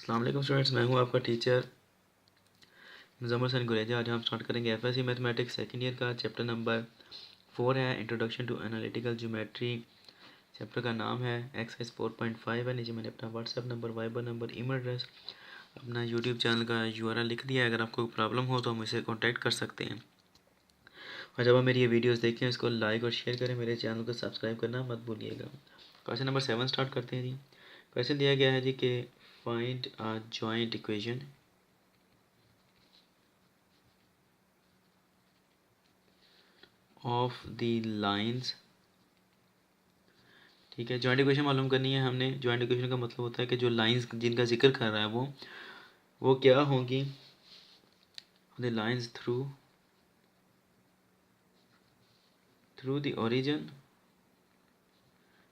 अस्सलाम वालेकुम स्टूडेंट्स, मैं हूं आपका टीचर मुज़म्मिल हसन गुरेजा। आज हम स्टार्ट करेंगे एफएससी मैथमेटिक्स सेकंड ईयर का चैप्टर नंबर 4 है introduction to analytical geometry. Chapter का नाम है एक्सरसाइज 4.5 है। नीचे मैंने अपना WhatsApp number, Viber number, email address, अपना यूट्यूब चैनल का यूआरएल लिख दिया है। अगर आपको प्रॉब्लम हो तो मुझसे कॉन्टैक्ट कर सकते हैं। और जब आप मेरी ये वीडियोज़ देखें इसको लाइक और शेयर करें, मेरे चैनल को सब्सक्राइब करना मत भूलिएगा। क्वेश्चन नंबर 7 स्टार्ट करते हैं जी। क्वेश्चन दिया गया है जी कि find a joint equation of the lines. ठीक है, जॉइंट इक्वेशन मालूम करनी है हमने। जॉइंट इक्वेशन का मतलब होता है कि जो लाइंस जिनका जिक्र कर रहा है वो क्या होंगी। The lines through the origin,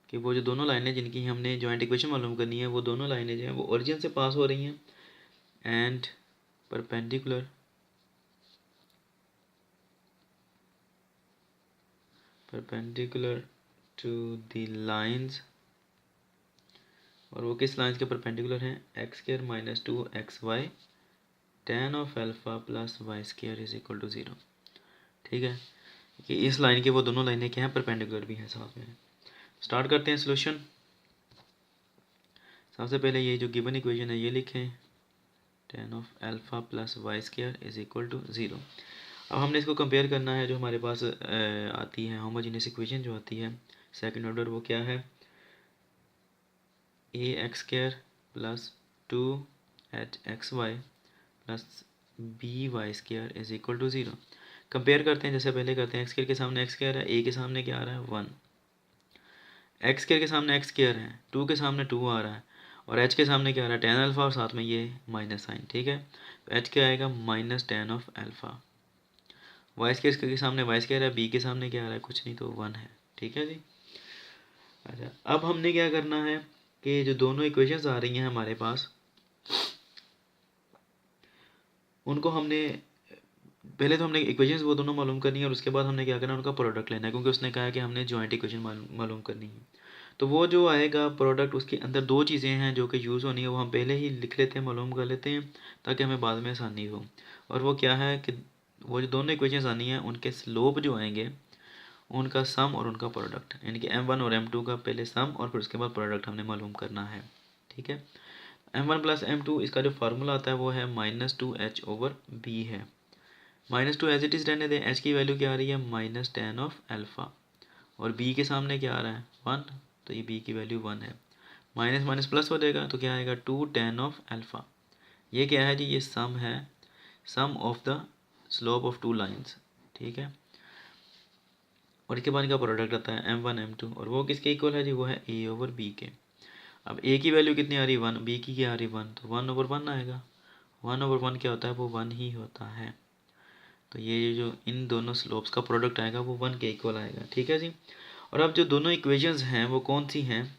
कि वो जो दोनों लाइनें जिनकी हमने जॉइंट इक्वेशन मालूम करनी है वो दोनों लाइनें जो हैं वो ओरिजिन से पास हो रही हैं। And perpendicular to the lines, और वो किस लाइंस के परपेंडिकुलर हैं? X square minus 2xy tan of alpha plus y square is equal to 0। ठीक है, कि इस लाइन के वो दोनों लाइनें क्या हैं? परपेंडिकुलर भी हैं साथ में। स्टार्ट करते हैं सोल्यूशन। सबसे पहले ये जो गिवन इक्वेशन है ये लिखें, tan of alpha plus y square is equal to 0। अब हमने इसको कंपेयर करना है। जो हमारे पास आती है होमोजेनियस इक्वेशन जो आती है सेकंड ऑर्डर, वो क्या है? A X square plus 2hxy plus B Y square is equal to 0। Compare करते हैं जैसे पहले करते हैं। एक्स स्क्वायर के सामने एक्स स्क्वायर है, ए के सामने क्या आ रहा है? 1। एक्स स्क्वायर के सामने एक्स स्क्वायर है, 2 के सामने 2 आ रहा है, और एच के सामने क्या आ रहा है? tan अल्फ़ा, और साथ में ये माइनस साइन। ठीक है, तो एच क्या आएगा? Minus tan of alpha. Y square के सामने वाई स्क्वायर है, बी के सामने क्या आ रहा है? कुछ नहीं, तो 1 है। ठीक है जी। अच्छा, अब हमने क्या करना है कि जो दोनों इक्वेशंस आ रही हैं हमारे पास, उनको हमने पहले तो हमने इक्वेशंस वो दोनों मालूम करनी है, और उसके बाद हमने क्या करना है? उनका प्रोडक्ट लेना है, क्योंकि उसने कहा है कि हमने जॉइंट इक्वेशन मालूम करनी है। तो वो जो आएगा प्रोडक्ट, उसके अंदर दो चीज़ें हैं जो कि यूज़ होनी है, वो हम पहले ही लिख लेते हैं, मालूम कर लेते हैं, ताकि हमें बाद में आसानी हो। और वो क्या है कि वो जो दोनों इक्वेशंस आनी है उनके स्लोप जो आएंगे, उनका सम और उनका प्रोडक्ट, यानी कि m1 और m2 का पहले सम और फिर उसके बाद प्रोडक्ट हमने मालूम करना है। ठीक है, m1 प्लस m2 इसका जो फार्मूला आता है वो है -2h/b है। -2 एज इट इज़ रहने दें। h की वैल्यू क्या आ रही है? माइनस tan ऑफ अल्फ़ा, और b के सामने क्या आ रहा है? 1, तो ये b की वैल्यू 1 है। माइनस माइनस प्लस हो जाएगा, तो क्या आएगा? 2 tan ऑफ अल्फ़ा। ये क्या है जी? ये सम है, sum of the slope of two lines. ठीक है, और इसके बाद इनका प्रोडक्ट आता है m1 m2, और वो किसके इक्वल है जी? वो है a/b के। अब a की वैल्यू कितनी आ रही है? 1, b की क्या आ रही है? 1, तो 1/1 आएगा। 1/1 क्या होता है? वो 1 ही होता है। तो ये जो इन दोनों स्लोप्स का प्रोडक्ट आएगा वो 1 के इक्वल आएगा। ठीक है जी। और अब जो दोनों इक्वेशंस हैं वो कौन सी हैं?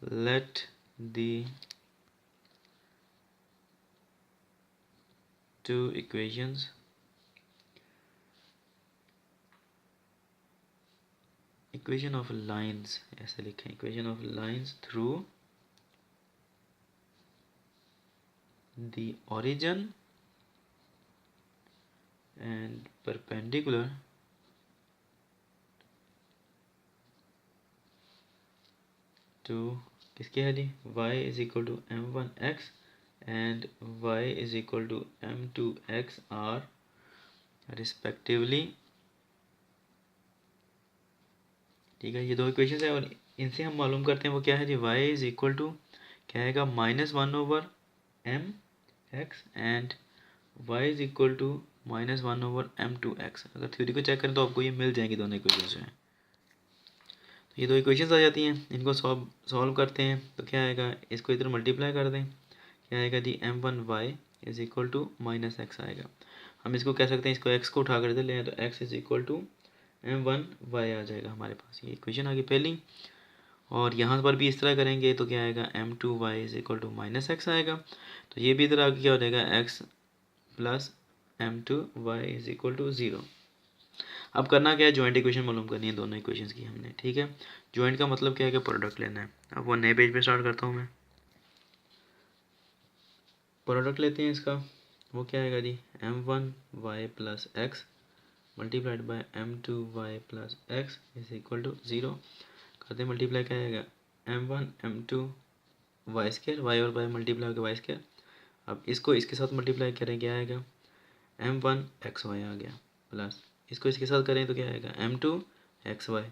Let the two equations equation of lines, ऐसे लिखें, equation of lines through the origin and perpendicular to किसके है जी? y is equal to m1x and y is equal to m2x are respectively. ठीक है, ये दो इक्वेशन है, और इनसे हम मालूम करते हैं वो क्या है जी? y इज इक्वल टू क्या आएगा? -1/m(x) and y is equal to -1/m2x। अगर थ्योरी को चेक करें तो आपको ये मिल जाएंगी दोनों इक्वेशन जो हैं। तो ये दो इक्वेशंस आ जाती हैं, इनको सॉल्व करते हैं तो क्या आएगा? इसको इधर मल्टीप्लाई कर दें, क्या आएगा जी? m1y is equal to -x आएगा। हम इसको कह सकते हैं, इसको x को उठा कर इधर लें तो x is equal to m1y आ जाएगा हमारे पास। ये इक्वेशन आ गई पहली। और यहाँ पर भी इस तरह करेंगे तो क्या आएगा? m2y is equal to -x आएगा। तो ये भी इधर आगे क्या हो जाएगा? x plus m2y is equal to 0। अब करना क्या है? जॉइंट इक्वेशन मालूम करनी है दोनों इक्वेशंस की हमने। ठीक है, जॉइंट का मतलब क्या है? कि प्रोडक्ट लेना है। अब वो नए पेज पे स्टार्ट करता हूँ मैं। प्रोडक्ट लेते हैं इसका, वो क्या आएगा जी, m1y plus x multiplied by m2y plus x is equal to 0। करते मल्टीप्लाई क्या आएगा, m1 m2 y square, y और वाई मल्टीप्लाई होकर वाई स्केयर। अब इसको इसके साथ मल्टीप्लाई करें क्या आएगा, m1 xy आ गया, प्लस इसको इसके साथ करें तो क्या आएगा, m2 xy,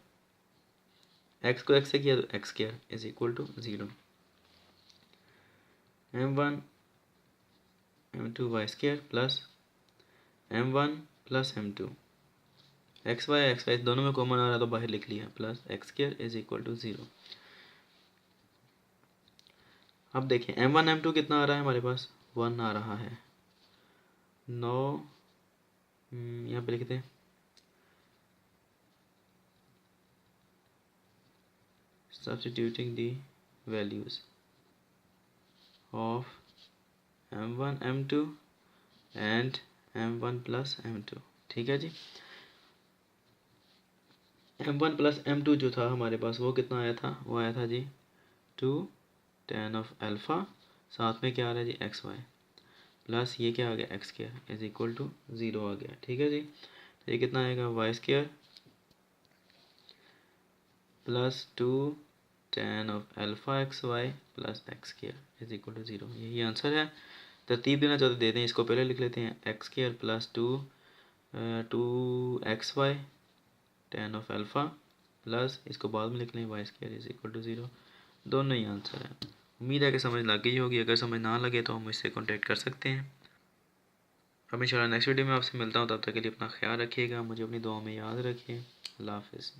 x को x से किया तो x square is equal to 0। m1 m2 y square plus m1 plus m2 xy दोनों में कॉमन आ रहा तो बाहर लिख लिया, plus x square is equal to 0। अब देखें m1 m2 कितना आ रहा है हमारे पास, 1 आ रहा है। 9 यहाँ पे लिखते हैं substituting the values of m1 m2 and m1 plus m2। ठीक है जी, m1 प्लस m2 जो था हमारे पास वो कितना आया था, वो आया था जी 2 tan ऑफ अल्फ़ा, साथ में क्या आ रहा है जी एक्स वाई, प्लस ये क्या आ गया x square is equal to 0 आ गया। ठीक है जी, तो ये कितना आएगा y square plus 2 tan of alpha x y plus x square is equal to 0। यही आंसर है। तरतीब देना चाहते देते हैं, इसको पहले लिख लेते हैं x square plus 2 x y tan of alpha plus इसको बाद में लिख लें y square is equal to 0। दोनों ही आंसर है। उम्मीद है कि समझ लग गई होगी, अगर समझ ना लगे तो हम मुझसे कॉन्टेक्ट कर सकते हैं। अब इंशाल्लाह नेक्स्ट वीडियो में आपसे मिलता हूँ, तब तक के लिए अपना ख्याल रखिएगा, मुझे अपनी दुआ में याद रखिए। अल्लाह हाफ़िज़।